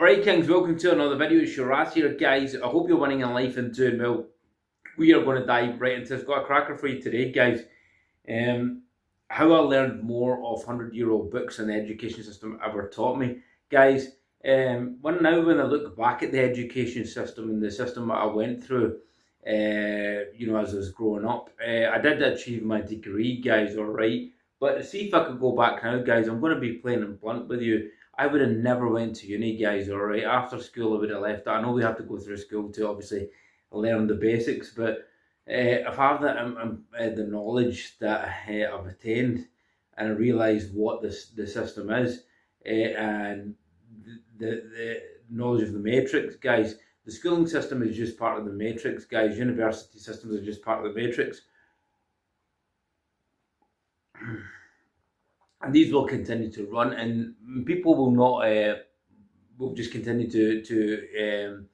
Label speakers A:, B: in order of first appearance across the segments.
A: Alright Kings, welcome to another video. It's Shiraz here guys. I hope you're winning in life and doing well. We are going to dive right into this. Got a cracker for you today guys. How I learned more of 100-year-old books and the education system ever taught me. Guys, when I look back at the education system and the system that I went through, as I was growing up, I did achieve my degree guys, alright. But see if I could go back now guys, I'm going to be plain and blunt with you. I would have never went to uni guys, alright. After school I would have left. I know we have to go through school to obviously learn the basics, but if I have the knowledge that I've attained and I realise what the system is, and the knowledge of the matrix guys, the schooling system is just part of the matrix guys, university systems are just part of the matrix. And these will continue to run, and people will not will just continue to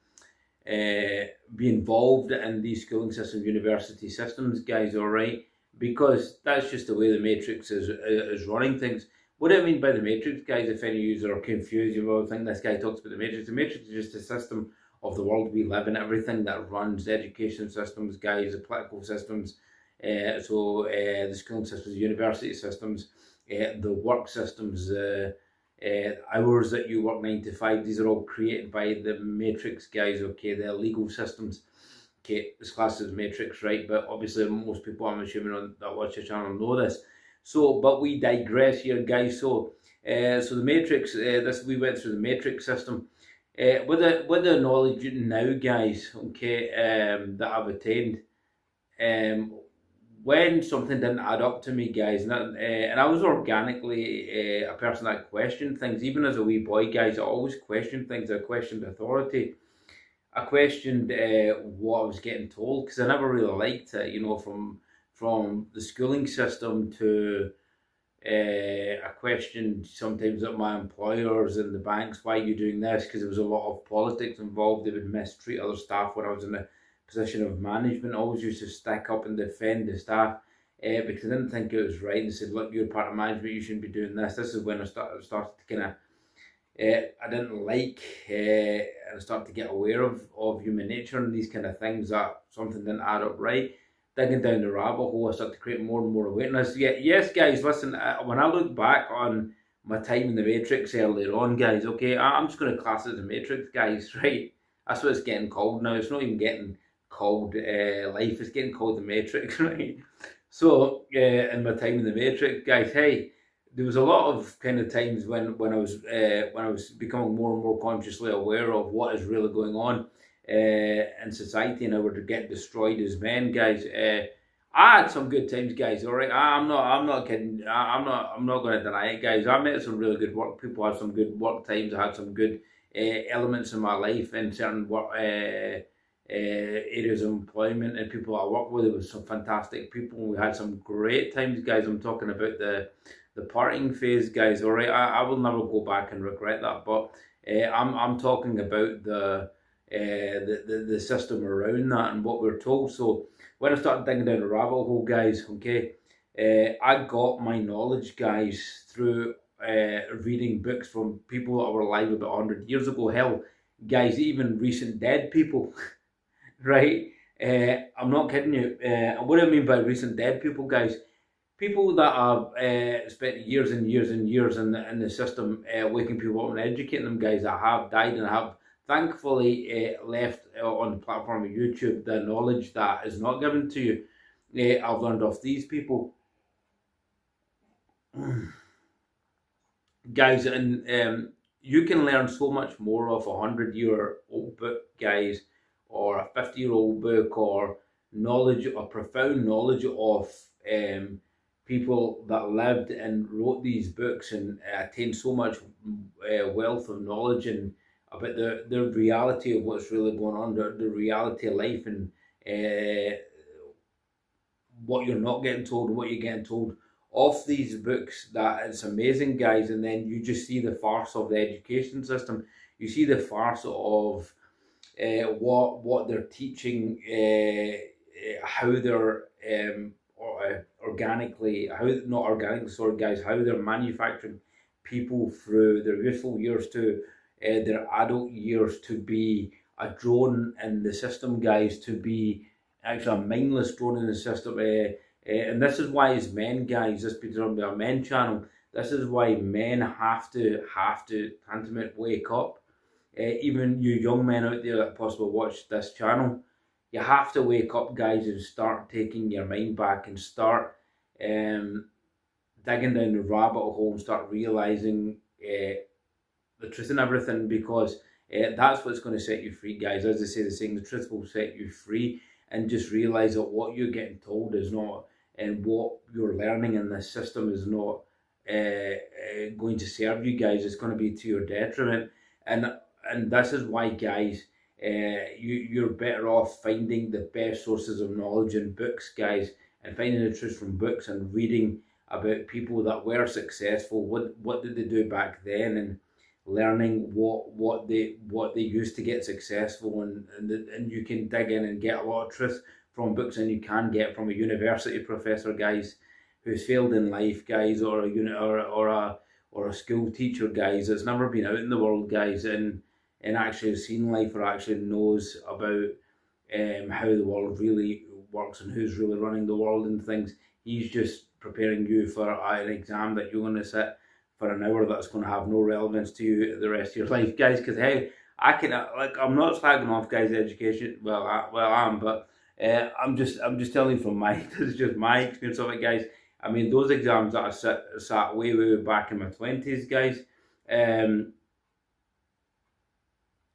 A: be involved in these schooling systems, university systems, guys. All right, because that's just the way the matrix is running things. What do I mean by the matrix, guys? If any of you are confused, you will think this guy talks about the matrix. The matrix is just a system of the world we live in, everything that runs, the education systems, guys, the political systems, the schooling systems, the university systems. The work systems, hours that you work 9 to 5, these are all created by the matrix guys, okay, the legal systems, okay, this class is matrix, right, but obviously most people, I'm assuming, that watch the channel know this, so, but we digress here guys. So the matrix, we went through the matrix system, with the knowledge now guys, okay, that I've attained, when something didn't add up to me, guys, and I was organically a person that questioned things, even as a wee boy, guys, I always questioned things. I questioned authority. I questioned what I was getting told, because I never really liked it, from the schooling system to, I questioned sometimes at my employers and the banks, why are you doing this? Because there was a lot of politics involved. They would mistreat other staff when I was in the position of management. I always used to stick up and defend the staff because I didn't think it was right. And they said, look, you're part of management, you shouldn't be doing this. This is when I started to kind of, I didn't like, and I started to get aware of human nature and these kind of things, that something didn't add up right. Digging down the rabbit hole, I started to create more and more awareness. Yeah, yes, guys, listen, when I look back on my time in the Matrix earlier on, guys, okay, I'm just going to class it as a Matrix, guys, right? That's what it's getting called now. It's not even getting called life, is getting called the Matrix, right? So in my time in the Matrix, guys, hey, there was a lot of kind of times when I was becoming more and more consciously aware of what is really going on in society, and I were to get destroyed as men, guys. I had some good times, guys. All right, I'm not kidding. I'm not going to deny it, guys. I met some really good work people. I had some good work times. I had some good elements in my life and certain work areas of employment, and people I work with. There was some fantastic people. We had some great times, guys. I'm talking about the partying phase, guys. All right, I will never go back and regret that. But I'm talking about the system around that and what we're told. So when I started digging down the rabbit hole, guys, okay, I got my knowledge, guys, through reading books from people that were alive about 100 years ago. Hell, guys, even recent dead people. Right, I'm not kidding you. What do I mean by recent dead people, guys? People that have spent years and years and years in the system, waking people up and educating them, guys, that have died and have thankfully left on the platform of YouTube the knowledge that is not given to you. I've learned off these people, guys, and you can learn so much more off a 100-year-old book, guys, or a 50-year-old book, or knowledge, or profound knowledge of people that lived and wrote these books and attained so much wealth of knowledge and about the reality of what's really going on, the reality of life, and what you're not getting told, what you're getting told off these books. That it's amazing, guys. And then you just see the farce of the education system. You see the farce of what they're teaching, how they're organically, how not organically, sorry guys, how they're manufacturing people through their youthful years to their adult years to be a drone in the system, guys, to be actually a mindless drone in the system. And this is why, as men, guys, this being on our men channel, this is why men have to tantamount wake up. Even you young men out there that possibly watch this channel, you have to wake up, guys, and start taking your mind back and start digging down the rabbit hole and start realizing the truth and everything, because that's what's going to set you free, guys. As I say, the saying, the truth will set you free, and just realize that what you're getting told is not, and what you're learning in this system is not going to serve you, guys. It's going to be to your detriment, and this is why, guys, you're better off finding the best sources of knowledge in books, guys, and finding the truth from books and reading about people that were successful. What did they do back then, and learning what they used to get successful, and you can dig in and get a lot of truth from books, and you can get from a university professor, guys, who's failed in life, guys, or a school teacher, guys, that's never been out in the world, guys, and actually seen life, or actually knows about how the world really works and who's really running the world and things. He's just preparing you for an exam that you're going to sit for an hour that's going to have no relevance to you the rest of your life, guys. Because hey, I can I'm not slagging off guys' education. Well, I am, but I'm just telling you from my this is just my experience of it, guys. I mean, those exams that I sat way back in my 20s, guys,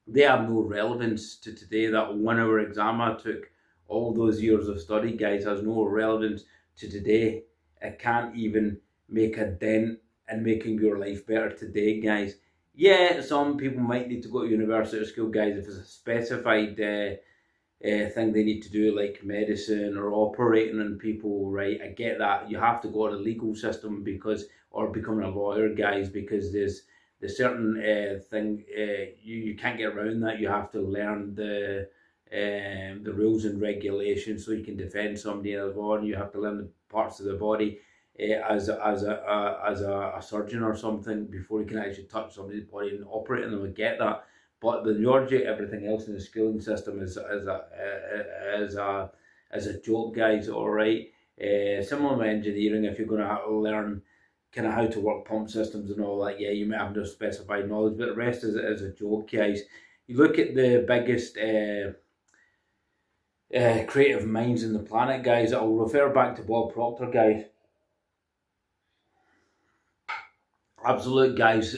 A: they have no relevance to today. That 1 hour exam I took all those years of study, guys, has no relevance to today. It can't even make a dent in making your life better today, guys. Yeah, some people might need to go to university or school, guys, if it's a specified thing they need to do, like medicine or operating on people, right? I get that. You have to go to the legal system or becoming a lawyer, guys, because there's certain thing you can't get around that. You have to learn the rules and regulations so you can defend somebody in the law, and you have to learn the parts of the body as a surgeon or something before you can actually touch somebody's body and operate on them. I get that, but the majority of everything else in the schooling system is a joke, guys. All right, similar with engineering, if you're going to learn kind of how to work pump systems and all that, yeah, you might have no specified knowledge, but the rest is a joke, guys. You look at the biggest creative minds in the planet, guys. I'll refer back to Bob Proctor, guys. Absolute guys,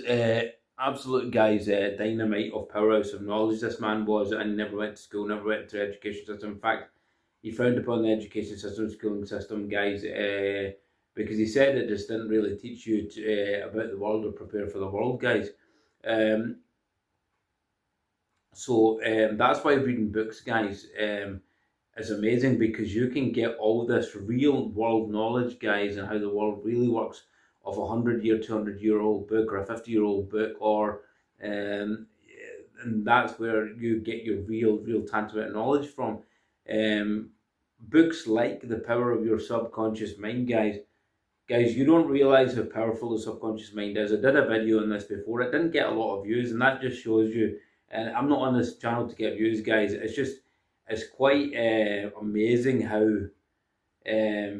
A: dynamite of powerhouse of knowledge this man was, and never went to school, never went to the education system. In fact, he frowned upon the education system, schooling system, guys, because he said it just didn't really teach you about the world or prepare for the world, guys. So that's why reading books, guys, is amazing, because you can get all this real world knowledge, guys, and how the world really works of a 100-year, 200-year-old book, or a 50-year-old book, or and that's where you get your real tangible knowledge from. Books like The Power of Your Subconscious Mind, guys, you don't realize how powerful the subconscious mind is. I did a video on this before. It didn't get a lot of views, and that just shows you. And I'm not on this channel to get views, guys. It's quite amazing how a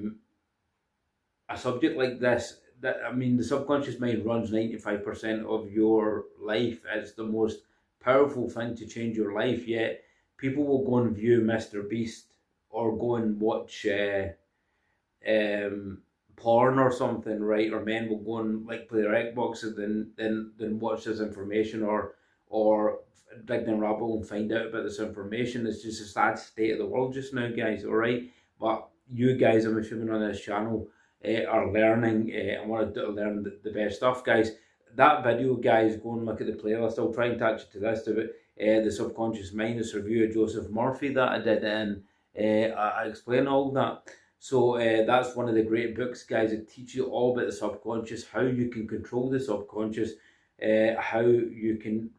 A: subject like this, the subconscious mind runs 95% of your life. It's the most powerful thing to change your life. Yet people will go and view Mr. Beast, or go and watch porn or something, right? Or men will go and play their Xbox and then watch this information, or dig down rabbit hole and find out about this information. It's just a sad state of the world just now, guys. All right, but you guys, I'm assuming on this channel, are learning and want to learn the best stuff, guys. That video, guys, go and look at the playlist. I'll try and attach you to this, the subconscious mind, this review of Joseph Murphy that I did, and I explain all that. So that's one of the great books, guys. It teaches you all about the subconscious, how you can control the subconscious, how you can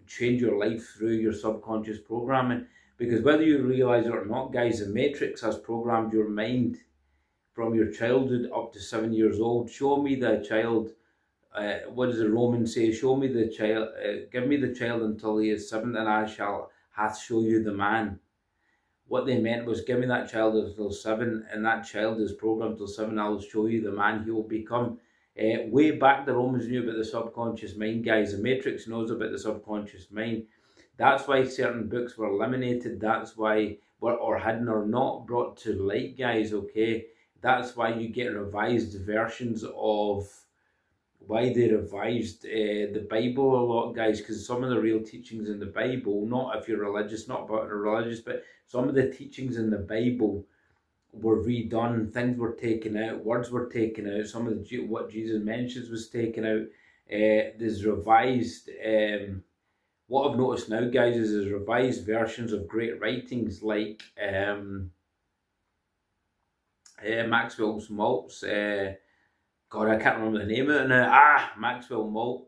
A: change your life through your subconscious programming. Because whether you realize it or not, guys, the Matrix has programmed your mind from your childhood up to 7 years old. Show me the child what does the Roman say? Show me the child, give me the child until he is 7, and I shall hath show you the man. What they meant was, give me that child until 7, and that child is programmed till 7. I'll show you the man he will become. Way back, the Romans knew about the subconscious mind, guys. The Matrix knows about the subconscious mind. That's why certain books were eliminated. That's why, or hidden or not brought to light, guys. Okay, that's why you get revised versions of. Why they revised the Bible a lot, guys, because some of the real teachings in the Bible, not if you're religious, not about religious, but some of the teachings in the Bible were redone. Things were taken out, words were taken out. Some of the what Jesus mentions was taken out. There's revised. What I've noticed now, guys, is there's revised versions of great writings like Maxwell Maltz. God, I can't remember the name of it now. Maxwell Malt,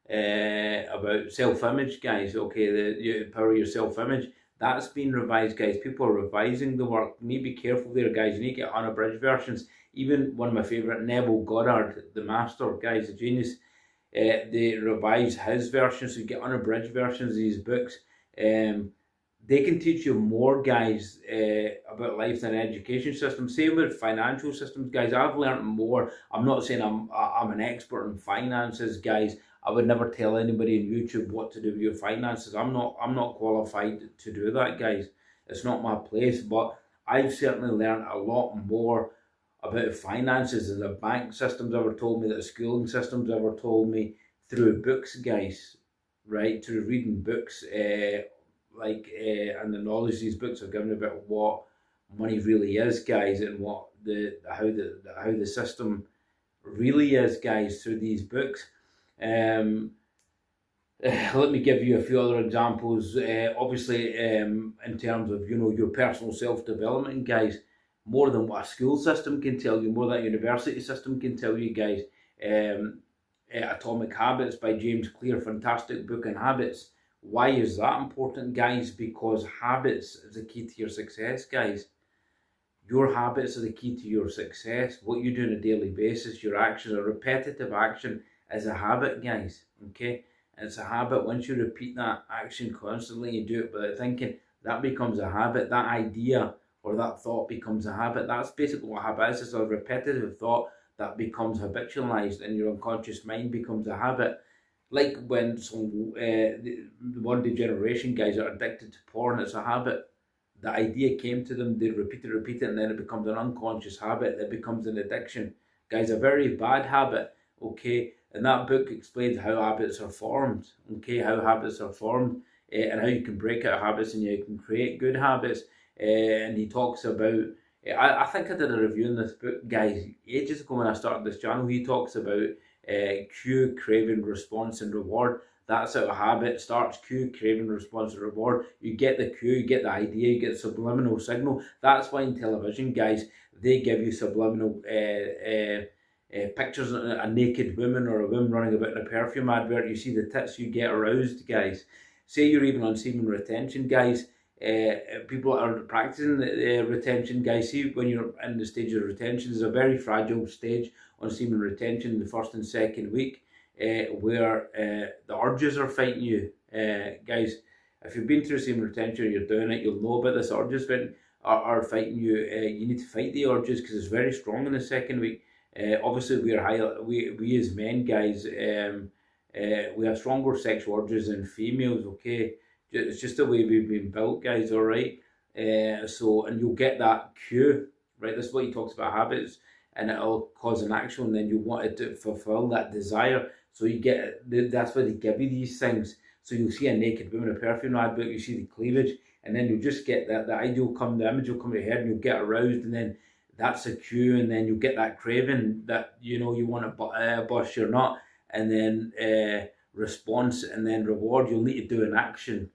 A: about self-image, guys. Okay, the power of your self-image. That's been revised, guys. People are revising the work. You need to be careful there, guys. You need to get unabridged versions. Even one of my favourite, Neville Goddard, the master, guys, the genius, they revise his version, so you get unabridged versions of these books. They can teach you more, guys, about life than an education system. Same with financial systems, guys. I've learned more. I'm not saying I'm an expert in finances, guys. I would never tell anybody on YouTube what to do with your finances. I'm not qualified to do that, guys. It's not my place. But I've certainly learned a lot more about finances than the bank systems ever told me, that the schooling systems ever told me, through books, guys. Right, through reading books. And the knowledge these books have given about what money really is, guys, and what how the system really is, guys, through these books. Let me give you a few other examples. Obviously, in terms of your personal self-development, guys, more than what a school system can tell you, more than a university system can tell you, guys. Atomic Habits by James Clear, fantastic book on habits. Why is that important, guys? Because habits is the key to your success, guys. Your habits are the key to your success. What you do on a daily basis, your actions, a repetitive action is a habit, guys. Okay? And it's a habit. Once you repeat that action constantly, you do it without thinking, that becomes a habit. That idea or that thought becomes a habit. That's basically what a habit is. It's a repetitive thought that becomes habitualized, and your unconscious mind becomes a habit. Like when some the modern generation, guys, are addicted to porn, it's a habit. The idea came to them, they repeat it, and then it becomes an unconscious habit. It becomes an addiction, guys, a very bad habit. Okay, and that book explains how habits are formed. Okay, how habits are formed, and how you can break out habits and you can create good habits. And he talks about. I think I did a review on this book, guys, ages ago when I started this channel. He talks about. Cue, craving, response, and reward. That's how a habit starts. Cue, craving, response, and reward. You get the cue, you get the idea, you get the subliminal signal. That's why in television, guys, they give you subliminal pictures of a naked woman or a woman running about in a perfume advert. You see the tits, you get aroused, guys. Say you're even on semen retention, guys. People are practicing retention, guys. See, when you're in the stage of retention, there's a very fragile stage on semen retention, the first and second week, where the urges are fighting you. Guys, if you've been through semen retention, you're doing it, you'll know about this. Urges are fighting you. You need to fight the urges because it's very strong in the second week. Obviously, we as men, guys, we have stronger sexual urges than females. Okay, it's just the way we've been built, guys. All right. And you'll get that cue, right? This is what he talks about habits. And it'll cause an action, and then you want it to fulfill that desire. So you get, that's why they give you these things. So you'll see a naked woman, a perfume advert, you see the cleavage, and then you just get that, the idea will come, the image will come to your head, and you'll get aroused, and then that's a cue, and then you'll get that craving that, you want to bust your nut, and then response, and then reward. You'll need to do an action.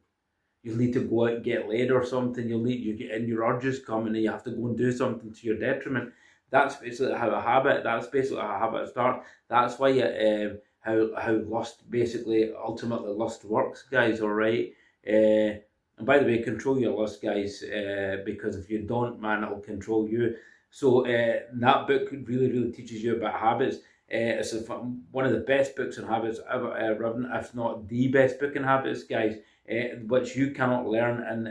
A: You'll need to go out and get laid or something. And your urges come, and then you have to go and do something to your detriment. That's basically how a habit. That's basically how a habit starts. That's why how lust basically ultimately lust works, guys. All right. And by the way, control your lust, guys, because if you don't, man, it'll control you. So that book really teaches you about habits. It's one of the best books on habits ever written, if not the best book on habits, guys, which you cannot learn, and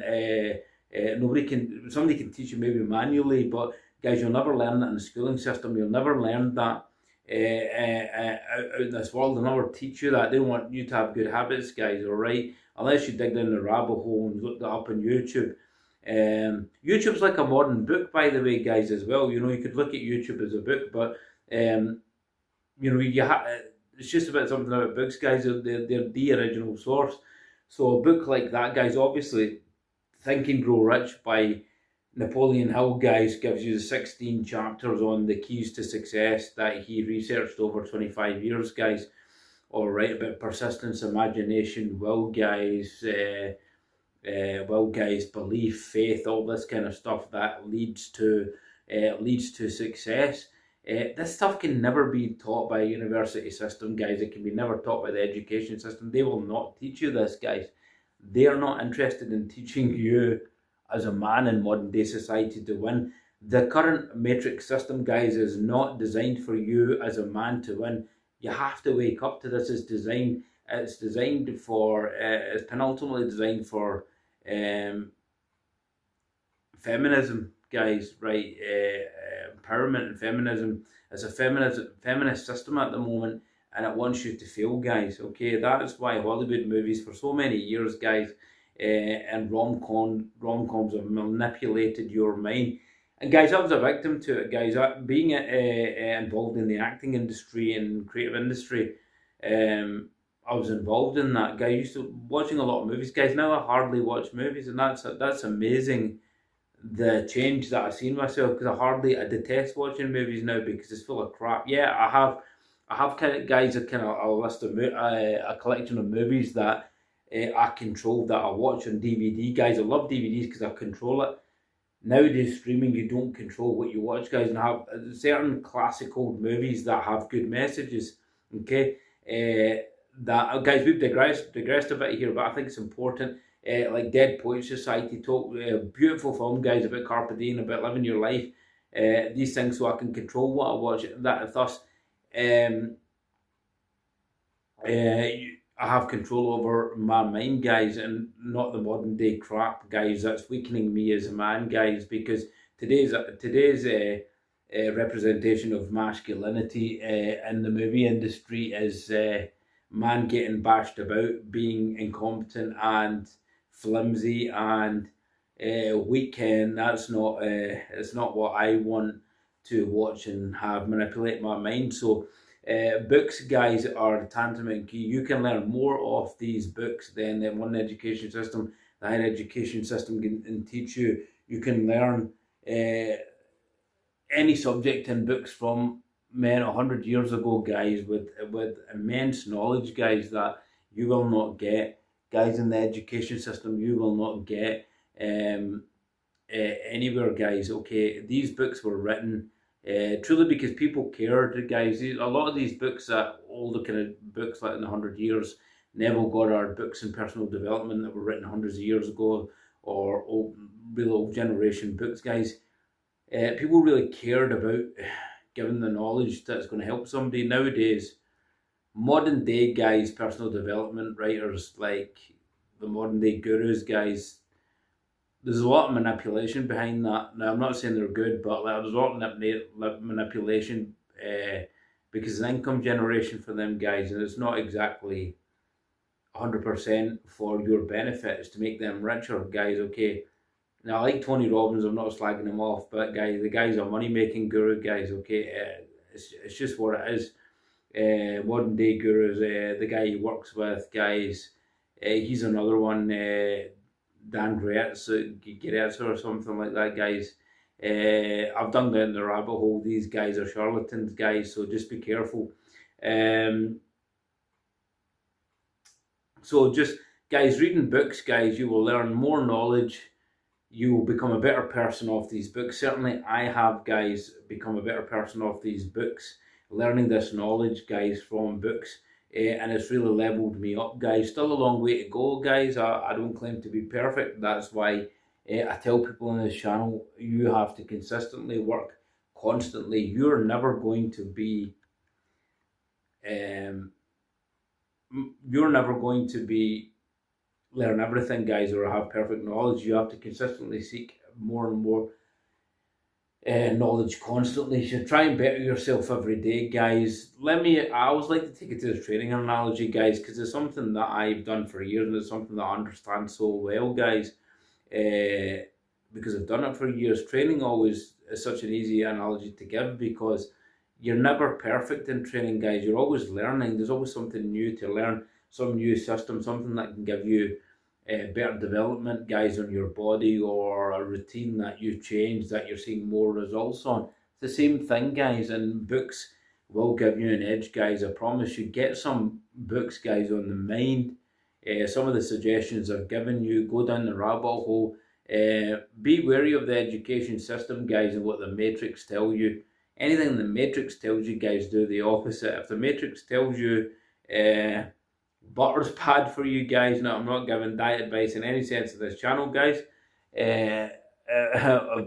A: somebody can teach you maybe manually, but guys, you'll never learn that in the schooling system. You'll never learn that out in this world. They'll never teach you that. They want you to have good habits, guys, all right? Unless you dig down the rabbit hole and look that up on YouTube. YouTube's like a modern book, by the way, guys, as well. You could look at YouTube as a book, but it's just about something about books, guys. They're the original source. So a book like that, guys, obviously, Think and Grow Rich by Napoleon Hill, guys, gives you the 16 chapters on the keys to success that he researched over 25 years, guys. All right, about persistence, imagination, will, guys, belief, faith, all this kind of stuff that leads to success. This stuff can never be taught by a university system, guys. It can be never taught by the education system. They will not teach you this, guys. They are not interested in teaching you as a man in modern day society to win. The current matrix system, guys, is not designed for you as a man to win. You have to wake up to this. It's designed for, it's penultimately designed for feminism, guys, right? Empowerment and feminism. It's a feminist system at the moment, and it wants you to fail, guys. Okay, that is why Hollywood movies for so many years, guys, and rom-coms have manipulated your mind. And guys, I was a victim to it, guys. Being involved in the acting industry and creative industry, I was involved in that, guys. I used to watching a lot of movies, guys. Now I hardly watch movies, and that's amazing. The change that I've seen myself, because I detest watching movies now because it's full of crap. Yeah, I have kind of, guys, a kind of a list of a collection of movies that I control, that I watch on DVD, guys. I love DVDs because I control it. Nowadays, streaming, you don't control what you watch, guys, and I have certain classic old movies that have good messages. Okay, that guys, we've digressed a bit here, but I think it's important. Like Dead Poets Society talk, beautiful film, guys, about carpe diem, about living your life. These things, so I can control what I watch. That thus, I have control over my mind, guys, and not the modern day crap, guys. That's weakening me as a man, guys, because today's representation of masculinity in the movie industry is man getting bashed about, being incompetent and flimsy and weak, and that's not it's not what I want to watch and have manipulate my mind. So books, guys, are tantamount key. You can learn more off these books than the one education system. The higher education system can teach you. You can learn any subject in books from men 100 years ago, guys, with immense knowledge, guys, that you will not get, guys, in the education system. You will not get anywhere, guys. Okay, these books were written truly because people cared, guys. A lot of these books, older kind of books like in 100 years, Neville Goddard books in personal development that were written hundreds of years ago, or real old generation books, guys. People really cared about giving the knowledge that's going to help somebody. Nowadays, modern day, guys, personal development writers, like the modern day gurus, guys, there's a lot of manipulation behind that. Now, I'm not saying they're good, but there's a lot of manipulation because it's an income generation for them, guys, and it's not exactly 100% for your benefit. It's to make them richer, guys, okay? Now, I like Tony Robbins, I'm not slagging him off, but guys, the guy's a money-making guru, guys, okay? It's just what it is. Modern day gurus, the guy he works with, guys, he's another one, Dan Gretzer or something like that, guys. I've done down the rabbit hole. These guys are charlatans, guys, so just be careful. So just, guys, reading books, guys, you will learn more knowledge. You will become a better person off these books. Certainly I have, guys, become a better person off these books, learning this knowledge, guys, from books. And it's really leveled me up, guys. Still a long way to go, guys. I don't claim to be perfect. That's why I tell people on this channel, you have to consistently work constantly. You're never going to be you're never going to be learn everything, guys, or have perfect knowledge. You have to consistently seek more and more knowledge constantly. You should try and better yourself every day, guys. I always like to take it to the training analogy, guys, because it's something that I've done for years and it's something that I understand so well, guys. Because I've done it for years. Training always is such an easy analogy to give because you're never perfect in training, guys. You're always learning. There's always something new to learn, some new system, something that can give you better development, guys, on your body, or a routine that you change that you're seeing more results on. It's the same thing, guys, and books will give you an edge, guys. I promise you. Get some books, guys, on the mind. Some of the suggestions I've given you, go down the rabbit hole. Be wary of the education system, guys, and what the matrix tell you. Anything the matrix tells you, guys, do the opposite. If the matrix tells you butter's bad for you, guys, no, I'm not giving diet advice in any sense of this channel, guys. If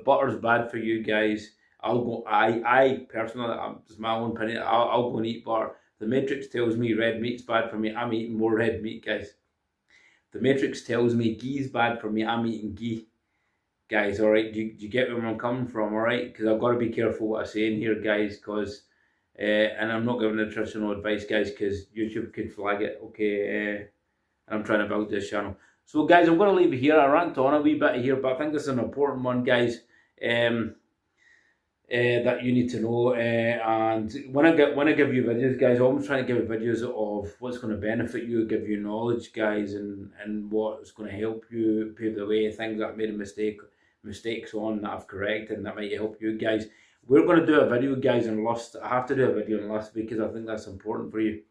A: butter's bad for you, guys, I personally, just my own opinion, I'll go and eat butter. The matrix tells me red meat's bad for me, I'm eating more red meat, guys. The matrix tells me ghee's bad for me, I'm eating ghee. Guys, all right, do you get where I'm coming from, all right? Because I've got to be careful what I say in here, guys, because, and I'm not giving nutritional advice, guys, because YouTube could flag it, okay? And I'm trying to build this channel. So, guys, I'm going to leave it here. I rant on a wee bit here, but I think this is an important one, guys, that you need to know. And when I give you videos, guys, I'm always trying to give you videos of what's going to benefit you, give you knowledge, guys, and what's going to help you pave the way, things that I've made mistakes on that I've corrected and that might help you, guys. We're going to do a video, guys, on lust. I have to do a video on lust because I think that's important for you.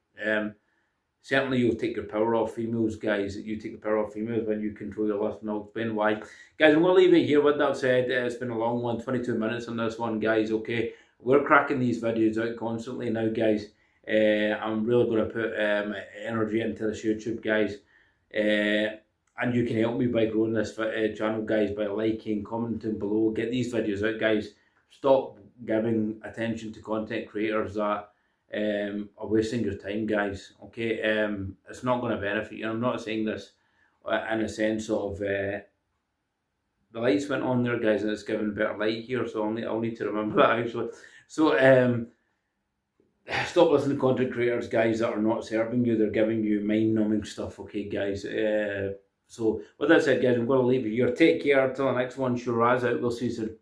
A: Certainly you'll take your power off females, guys. You take the power off females when you control your lust, and I'll explain why. Guys, I'm going to leave it here. With that said, it's been a long one, 22 minutes on this one, guys, okay? We're cracking these videos out constantly now, guys. I'm really going to put energy into this YouTube, guys. And you can help me by growing this channel, guys, by liking, commenting below. Get these videos out, guys. Stop giving attention to content creators that are wasting your time, guys, okay? It's not going to benefit you. I'm not saying this in a sense of the lights went on there, guys, and it's giving better light here, so I'll need to remember that, actually. So stop listening to content creators, guys, that are not serving you. They're giving you mind-numbing stuff, okay, guys? So with that said, guys, I'm going to leave you here. Take care. Till the next one. Shiraz out. We'll see you soon.